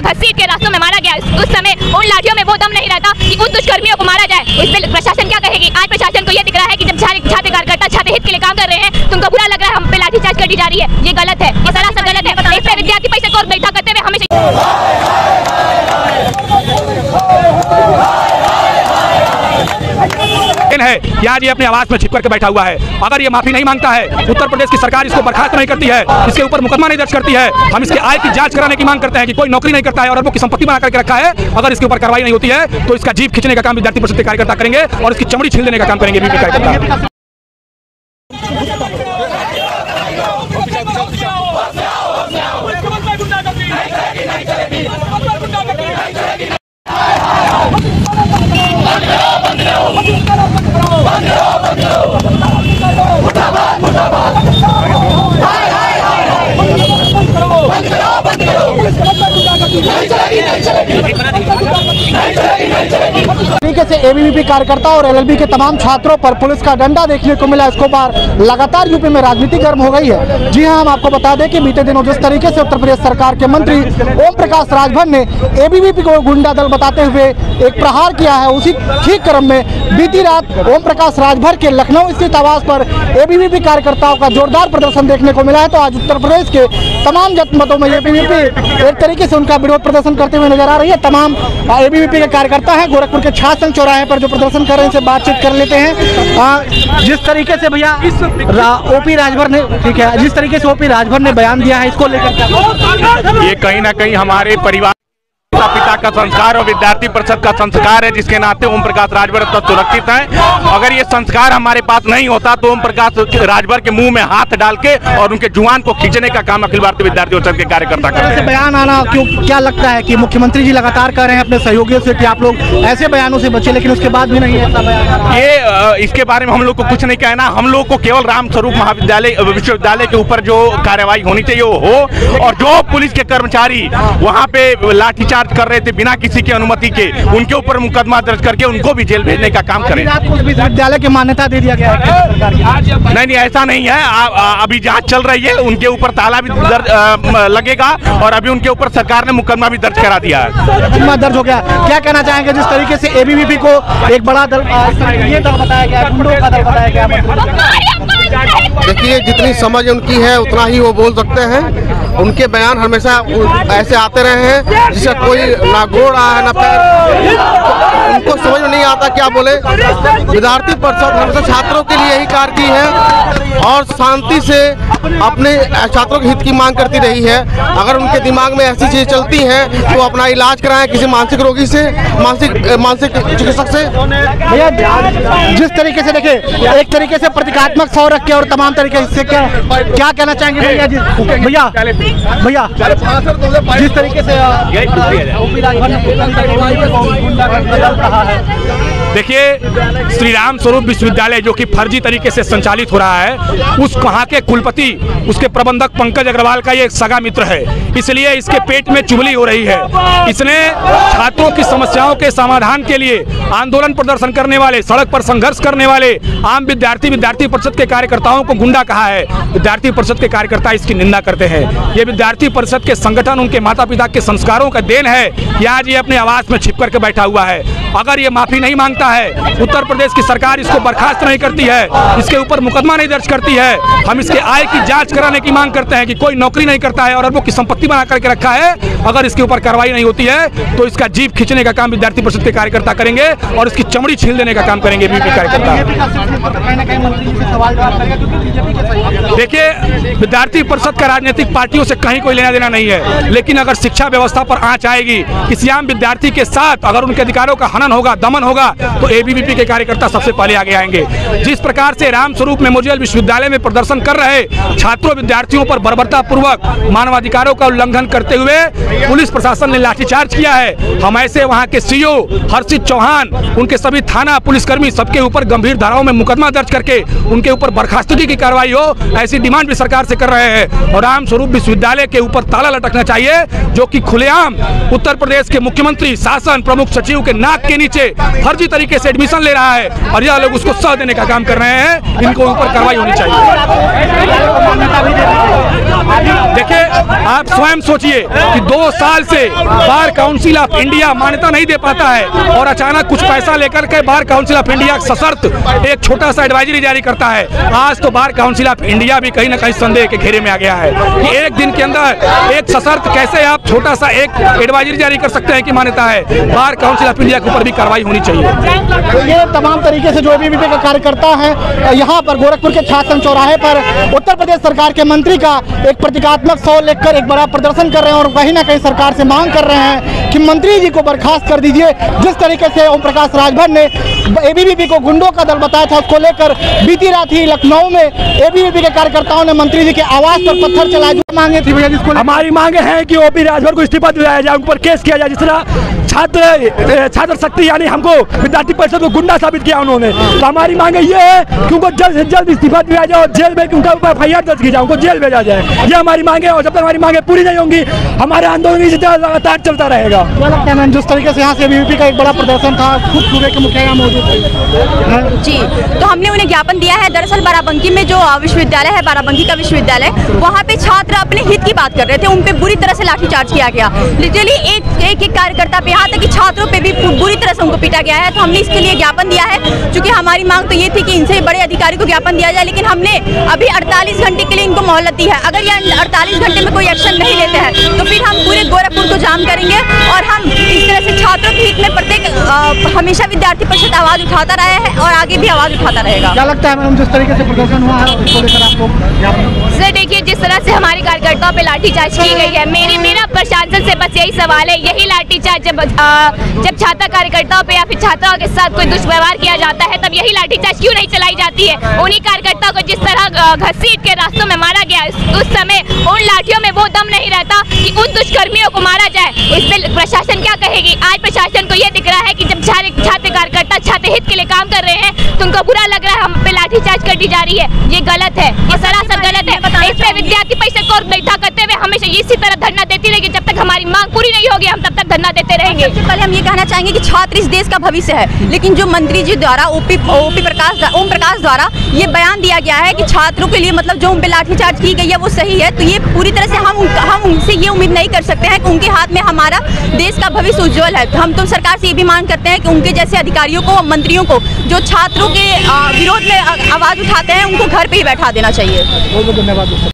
घसीट के रास्तों में मारा गया, उस समय उन लाठियों में वो दम नहीं रहता कि उन दुष्कर्मियों को मारा जाए। इस पे प्रशासन क्या कहेगी? आज प्रशासन को ये दिख रहा है कि जब छात्र कार्यकर्ता छात्र हित के लिए काम कर रहे हैं, तुमको बुरा लग रहा है हम पे लाठीचार्ज कर दी जा रही है। ये गलत है, ये सरासर गलत है। इस पे विद्यार्थी परिषद को बैठा करते हुए हमेशा है कि आज ये अपने आवास में छिप करके बैठा हुआ है। अगर ये माफी नहीं मांगता है, उत्तर प्रदेश की सरकार इसको बर्खास्त नहीं करती है, इसके ऊपर मुकदमा नहीं दर्ज करती है, हम इसके आय की जांच कराने की मांग करते हैं कि कोई नौकरी नहीं करता है और अरबों की संपत्ति बना करके रखा है। अगर इसके ऊपर कार्रवाई नहीं होती है तो इसका जीभ खींचने का काम विद्यार्थी परिषद के कार्यकर्ता करेंगे और इसकी चमड़ी छील देने का काम करेंगे बीजेपी कार्यकर्ता। तरीके से एबीवीपी कार्यकर्ता और एलएलबी के तमाम छात्रों पर पुलिस का डंडा देखने को मिला। इसको बार लगातार यूपी में राजनीति गर्म हो गई है। जी हां, हम आपको बता दें कि बीते दिनों जिस तरीके से उत्तर प्रदेश सरकार के मंत्री ओम प्रकाश राजभर ने एबीवीपी को गुंडा दल बताते हुए एक प्रहार किया है, उसी ठीक क्रम में बीती रात ओम प्रकाश राजभर के लखनऊ स्थित आवास पर एबीवीपी कार्यकर्ताओं का जोरदार प्रदर्शन देखने को मिला है। तो आज उत्तर प्रदेश के तमाम जनपदों में एबीवीपी एक तरीके से उनका विरोध प्रदर्शन करते हुए नजर आ रही है। तमाम एबीवीपी के कार्यकर्ता हैं गोरखपुर के छात्र चौराहे पर जो प्रदर्शन कर रहे हैं, इनसे बातचीत कर लेते हैं। जिस तरीके से भैया ओपी राजभर ने, ठीक है, जिस तरीके से ओपी राजभर ने बयान दिया है, इसको लेकर क्या? ये कहीं ना कहीं हमारे परिवार पिता का संस्कार और विद्यार्थी परिषद का संस्कार है, जिसके नाते ओम प्रकाश राजभर तक सुरक्षित है। अगर ये संस्कार हमारे पास नहीं होता तो ओम प्रकाश राजभर के मुंह में हाथ डाल के और उनके जुबान को खींचने का काम अखिल भारतीय विद्यार्थी परिषद के कार्यकर्ता कर रहे हैं। बयान आना क्यों, क्या लगता है कि मुख्यमंत्री जी लगातार कह रहे हैं अपने सहयोगियों से कि आप लोग ऐसे बयानों से बचे, लेकिन उसके बाद भी नहीं ऐसा बयान? ये इसके बारे में हम लोग को कुछ नहीं कहना। हम लोग को केवल रामस्वरूप महाविद्यालय विश्वविद्यालय के ऊपर जो कार्रवाई होनी चाहिए वो हो, और जो पुलिस के कर्मचारी वहाँ पे लाठीचार्ज कर रहे थे बिना किसी की अनुमति के, उनके ऊपर मुकदमा दर्ज करके उनको भी जेल भेजने का काम करें। विश्वविद्यालय की मान्यता दे दिया गया है? नहीं, ऐसा नहीं है। अभी जांच चल रही है, उनके ऊपर ताला भी लगेगा और अभी उनके ऊपर सरकार ने मुकदमा भी दर्ज करा दिया है। मुकदमा दर्ज हो गया। क्या कहना चाहेंगे जिस तरीके से एबीवीपी को एक बड़ा दल, ये दल बताया गया, गुंडों का दल बताया गया? देखिए, जितनी समझ उनकी है उतना ही वो बोल सकते हैं। उनके बयान हमेशा ऐसे आते रहे हैं जिसका कोई ना गोड़ रहा है ना पैर, उनको समझ में नहीं आता क्या बोले। विद्यार्थी परिषद हमेशा छात्रों के लिए ही कार्य की है और शांति से अपने छात्रों के हित की मांग करती रही है। अगर उनके दिमाग में ऐसी चीजें चलती हैं तो अपना इलाज कराएं किसी मानसिक रोगी से, मानसिक चिकित्सक से। भैया, जिस तरीके से देखिए, एक तरीके से प्रतीकात्मक सौ रख के और तमाम तरीके से क्या कहना चाहेंगे भैया? भैया जिस तरीके से देखिए, श्री राम स्वरूप विश्वविद्यालय जो कि फर्जी तरीके से संचालित हो रहा है, उस वहाँ के कुलपति, उसके प्रबंधक पंकज अग्रवाल का ये एक सगा मित्र है, इसलिए इसके पेट में चुगली हो रही है। इसने छात्रों की समस्याओं के समाधान के लिए आंदोलन प्रदर्शन करने वाले, सड़क पर संघर्ष करने वाले आम विद्यार्थी परिषद के कार्यकर्ताओं को गुंडा कहा है। विद्यार्थी परिषद के कार्यकर्ता इसकी निंदा करते हैं। ये विद्यार्थी परिषद के संगठन उनके माता पिता के संस्कारों का देन है कि आज ये अपने आवास में छिप करके बैठा हुआ है। अगर ये माफी नहीं मांगता है, उत्तर प्रदेश की सरकार इसको बर्खास्त नहीं करती है, इसके ऊपर मुकदमा नहीं दर्ज करती है, हम इसके आय की जांच कराने की मांग करते हैं कि कोई नौकरी नहीं करता है और अरबों की संपत्ति बना करके रखा है। अगर इसके ऊपर कार्रवाई नहीं होती है तो इसका जीभ खींचने का काम विद्यार्थी परिषद के कार्यकर्ता करेंगे और इसकी चमड़ी छील देने का काम करेंगे बीजेपी कार्यकर्ता। देखिए, विद्यार्थी परिषद का राजनीतिक पार्टियों से कहीं कोई लेना देना नहीं है, लेकिन अगर शिक्षा व्यवस्था पर आंच आएगी, किसी आम विद्यार्थी के साथ अगर उनके अधिकारों का हनन होगा, दमन होगा, तो एबीवीपी के कार्यकर्ता सबसे पहले आगे आएंगे। जिस प्रकार से रामस्वरूप मेमोरियल विश्वविद्यालय में प्रदर्शन कर रहे छात्रों विद्यार्थियों पर बर्बरतापूर्वक मानवाधिकारों का उल्लंघन करते हुए पुलिस प्रशासन ने लाठीचार्ज किया है, हम ऐसे वहां के सीओ हर्षित चौहान, उनके सभी थाना पुलिसकर्मी सबके ऊपर गंभीर धाराओं में मुकदमा दर्ज करके उनके ऊपर बर्खास्तगी की कार्रवाई हो, ऐसी डिमांड भी सरकार से कर रहे हैं। और रामस्वरूप विश्वविद्यालय के ऊपर ताला लटकना चाहिए, जो कि खुलेआम उत्तर प्रदेश के मुख्यमंत्री, शासन प्रमुख सचिव के नाक के नीचे फर्जी तरीके से एडमिशन ले रहा है और यह लोग उसको सह देने का काम कर रहे हैं। इनको ऊपर कार्रवाई होनी चाहिए। देखिए, आप स्वयं सोचिए कि 2 2 साल से बार काउंसिल ऑफ इंडिया मान्यता नहीं दे पाता है और अचानक कुछ पैसा लेकर के बार काउंसिल ऑफ इंडिया सशर्त एक छोटा सा एडवाइजरी जारी करता है। आज तो बार काउंसिल ऑफ इंडिया भी कहीं ना कहीं संदेह के घेरे में आ गया है कि एक दिन के अंदर एक सशर्त कैसे आप छोटा सा एक एडवाइजरी जारी कर सकते हैं कि मान्यता है। बार काउंसिल ऑफ इंडिया के ऊपर भी कार्रवाई होनी चाहिए। ये तमाम तरीके से जो एबीवीपी का कार्यकर्ता है यहाँ पर गोरखपुर के छात्र चौराहे पर उत्तर प्रदेश सरकार के मंत्री का एक प्रतीकात्मक शॉल लेकर एक बड़ा प्रदर्शन कर रहे हैं और कहीं ना कहीं सरकार से मांग कर रहे हैं कि मंत्री जी को बर्खास्त कर दीजिए। जिस तरीके से ओम प्रकाश राजभर ने एबीवीपी को गुंडों का दल बताया था, उसको लेकर बीती रात ही लखनऊ में एबीवीपी के कार्यकर्ताओं ने मंत्री जी के आवास पर पत्थर चलाए। जो मांगे थी भैया, जिसको हमारी मांगे हैं कि ओपी राजभर को इस्तीफा दिलाया जाए, उन पर केस किया जाए। जिस तरह छात्र शक्ति यानी हमको विद्यार्थी परिषद को गुंडा साबित किया उन्होंने, तो हमारी मांगे ये है कि उनको जल्द से जल्द इस्तीफा दिया जाए और जेल में उनका ऊपर FIR दर्ज की जाए, उनको जेल भेजा जाए। ये हमारी मांगे, और जब तक हमारी मांगे पूरी नहीं होंगी हमारा आंदोलन इसी तरह लगातार चलता रहेगा। जिस तरीके से यहाँ से एबीवीपी का एक बड़ा प्रदर्शन था, खुद सूबे के मुखिया मौजूद थे जी, तो हमने उन्हें ज्ञापन दिया है। दरअसल बाराबंकी में जो विश्वविद्यालय है, बाराबंकी का विश्वविद्यालय, वहाँ पे छात्र अपने हित की बात कर रहे थे, उन पे बुरी तरह से लाठीचार्ज किया गया। लिटरली एक कार्यकर्ता पे, यहाँ तक कि छात्रों पे भी बुरी तरह से उनको पीटा गया है। तो हमने इसके लिए ज्ञापन दिया है, क्योंकि हमारी मांग तो ये थी कि इनसे बड़े अधिकारी को ज्ञापन दिया जाए, लेकिन हमने अभी 48 घंटे के लिए इनको मोहलत दी है। अगर ये 48 घंटे में कोई एक्शन नहीं लेते हैं तो फिर हम पूरे गोरखपुर को जाम करेंगे और हम इस तरह से छात्रों के हित में प्रत्येक हमेशा विद्यार्थी परिषद आवाज उठाता रहा है और आगे भी आवाज उठाता रहेगा। क्या लगता है मैडम, जिस तरीके से प्रदर्शन हुआ है उसको लेकर आपको? सर देखिए, जिस तरह से हमारे कार्यकर्ताओं पे लाठीचार्ज की गई है, मेरा प्रशासन से बस यही सवाल है, यही लाठीचार्ज जब छात्र कार्यकर्ताओं पे या फिर छात्राओं के साथ कोई दुष्व्यवहार किया जाता है तब यही लाठीचार्ज क्यों नहीं चलाई जाती है? उन्हीं कार्यकर्ताओं को जिस तरह घसीट के रास्तों में मारा गया, उस समय उन लाठियों में वो दम नहीं रहता कि उन दुष्कर्मियों को मारा जाए। इस पे प्रशासन क्या कहेगी? आज प्रशासन को ये दिख रहा है कि जब छात्र कार्यकर्ता छात्र हित के लिए काम कर रहे हैं तो उनको बुरा लग रहा है, हम पे लाठीचार्ज कर दी जा रही है। ये गलत है, ये सरासर गलत है। इस पे विद्यार्थी परिषद को बैठा करते हुए हमेशा इसी तरह धरना देती रहेगी, जब तक हमारी मांग पूरी नहीं होगी हम तब तक धरना देते रहेंगे। सबसे पहले हम ये कहना चाहेंगे कि छात्र इस देश का भविष्य है, लेकिन जो मंत्री जी द्वारा ओम प्रकाश द्वारा ये बयान दिया गया है कि छात्रों के लिए मतलब जो उन पे लाठीचार्ज की गई है वो सही है, तो ये पूरी तरह से हम उनसे ये उम्मीद नहीं कर सकते हैं कि उनके हाथ में हमारा देश का भविष्य उज्जवल है। तो हम तो सरकार से ये भी मांग करते हैं कि उनके जैसे अधिकारियों को, मंत्रियों को जो छात्रों के विरोध में आवाज उठाते हैं उनको घर पे ही बैठा देना चाहिए। बहुत बहुत धन्यवाद।